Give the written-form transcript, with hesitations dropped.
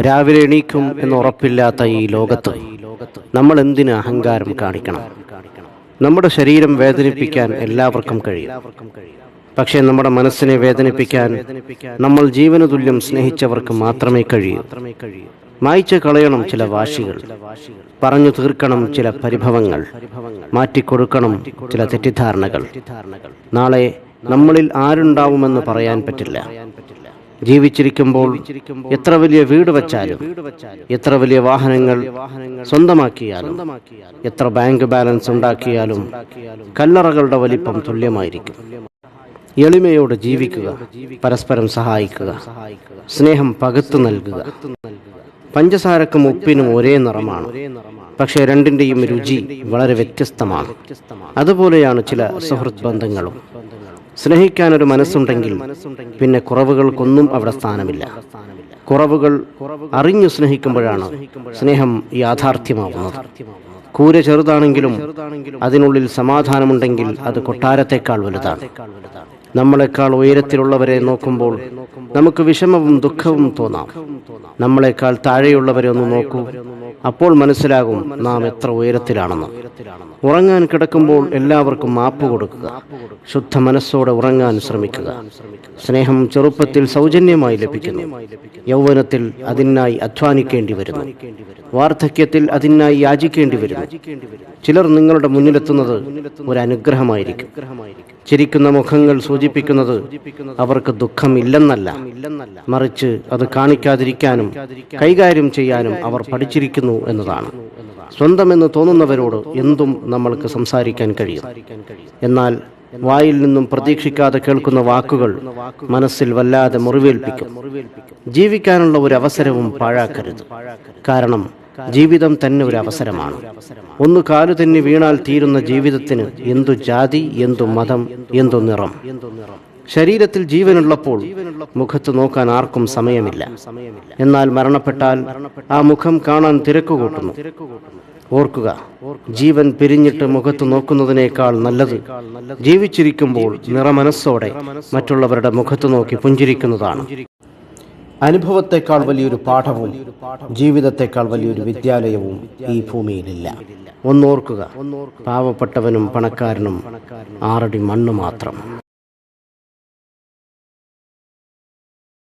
രാവിലെ എണീക്കും എന്ന് ഉറപ്പില്ലാത്ത ഈ ലോകത്ത് നമ്മൾ എന്തിന് അഹങ്കാരം കാണിക്കണം? നമ്മുടെ ശരീരം വേദനിപ്പിക്കാൻ എല്ലാവർക്കും കഴിയും. പക്ഷേ നമ്മുടെ മനസ്സിനെ വേദനിപ്പിക്കാൻ നമ്മൾ ജീവന തുല്യം സ്നേഹിച്ചവർക്ക് മാത്രമേ കഴിയൂ. മായ്ച്ചു കളയണം ചില വാശികൾ, പറഞ്ഞു തീർക്കണം ചില പരിഭവങ്ങൾ, മാറ്റിക്കൊടുക്കണം ചില തെറ്റിദ്ധാരണകൾ. നാളെ നമ്മളിൽ ആരുണ്ടാവുമെന്ന് പറയാൻ പറ്റില്ല. ജീവിച്ചിരിക്കുമ്പോൾ എത്ര വലിയ വീട് വച്ചാലും, എത്ര വലിയ വാഹനങ്ങൾ സ്വന്തമാക്കിയാലും, എത്ര ബാങ്ക് ബാലൻസ് ഉണ്ടാക്കിയാലും കല്ലറകളുടെ വലിപ്പം തുല്യമായിരിക്കും. എളിമയോട് ജീവിക്കുക, പരസ്പരം സഹായിക്കുക, സ്നേഹം പകുത്തു നൽകുക. പഞ്ചസാരക്കും ഉപ്പിനും ഒരേ നിറമാണ്, പക്ഷേ രണ്ടിൻ്റെയും രുചി വളരെ വ്യത്യസ്തമാണ്. അതുപോലെയാണ് ചില സുഹൃത്ത് ബന്ധങ്ങളും. സ്നേഹിക്കാനൊരു മനസ്സുണ്ടെങ്കിൽ പിന്നെ കുറവുകൾക്കൊന്നും അവിടെ സ്ഥാനമില്ല. കുറവുകൾ അറിഞ്ഞു സ്നേഹിക്കുമ്പോഴാണ് സ്നേഹം യാഥാർത്ഥ്യമാവുന്നത്. കൂര ചെറുതാണെങ്കിലും അതിനുള്ളിൽ സമാധാനമുണ്ടെങ്കിൽ അത് കൊട്ടാരത്തെക്കാൾ വലുതാണ്. നമ്മളെക്കാൾ ഉയരത്തിലുള്ളവരെ നോക്കുമ്പോൾ നമുക്ക് വിഷമവും ദുഃഖവും തോന്നാം. നമ്മളെക്കാൾ താഴെയുള്ളവരെ ഒന്ന് നോക്കൂ, അപ്പോൾ മനസ്സിലാകും നാം എത്ര ഉയരത്തിലാണെന്ന്. ഉറങ്ങാൻ കിടക്കുമ്പോൾ എല്ലാവർക്കും മാപ്പ് കൊടുക്കുക. ശുദ്ധ മനസ്സോടെ ഉറങ്ങാൻ ശ്രമിക്കുക. സ്നേഹം ചെറുപ്പത്തിൽ സൗജന്യമായി ലഭിക്കുന്നു. യൗവനത്തിൽ അതിനായി അധ്വാനിക്കേണ്ടി വരുന്നു. വാർദ്ധക്യത്തിൽ അതിനായി യാചിക്കേണ്ടി വരുന്നു. ചിലർ നിങ്ങളുടെ മുന്നിലെത്തുന്നത് ഒരു അനുഗ്രഹമായിരിക്കും. ചിരിക്കുന്ന മുഖങ്ങൾ സൂചിപ്പിക്കുന്നത് അവർക്ക് ദുഃഖമില്ലെന്നല്ല, മറിച്ച് അത് കാണിക്കാതിരിക്കാനും കൈകാര്യം ചെയ്യാനും അവർ പഠിച്ചിരിക്കുന്നു എന്നതാണ്. സ്വന്തമെന്ന് തോന്നുന്നവരോട് എന്തും നമ്മൾക്ക് സംസാരിക്കാൻ കഴിയും. എന്നാൽ വായിൽ നിന്നും പ്രതീക്ഷിക്കാതെ കേൾക്കുന്ന വാക്കുകൾ മനസ്സിൽ വല്ലാതെ മുറിവേൽപ്പിക്കും. ജീവിക്കാനുള്ള ഒരു അവസരവും പാഴാക്കരുത്. കാരണം ജീവിതം തന്നെ ഒരു അവസരമാണ്. ഒന്ന് കാലു തെന്നി വീണാൽ തീരുന്ന ജീവിതത്തിന് എന്തു ജാതി, എന്തു മതം, എന്തു നിറം. ശരീരത്തിൽ ജീവനുള്ളപ്പോൾ മുഖത്ത് നോക്കാൻ ആർക്കും സമയമില്ല. എന്നാൽ മരണപ്പെട്ടാൽ ആ മുഖം കാണാൻ തിരക്കുകൂട്ടുന്നു. ഓർക്കുക, ജീവൻ പിരിഞ്ഞിട്ട് മുഖത്ത് നോക്കുന്നതിനേക്കാൾ നല്ലത് ജീവിച്ചിരിക്കുമ്പോൾ നിറമനസ്സോടെ മറ്റുള്ളവരുടെ മുഖത്ത് നോക്കി പുഞ്ചിരിക്കുന്നതാണ്. അനുഭവത്തെക്കാൾ വലിയൊരു പാഠവും ജീവിതത്തെക്കാൾ വലിയൊരു വിദ്യാലയവും ഈ ഭൂമിയിലില്ല. ഒന്നോർക്കുക, പാവപ്പെട്ടവനും പണക്കാരനും 6 അടി മണ്ണ് മാത്രം.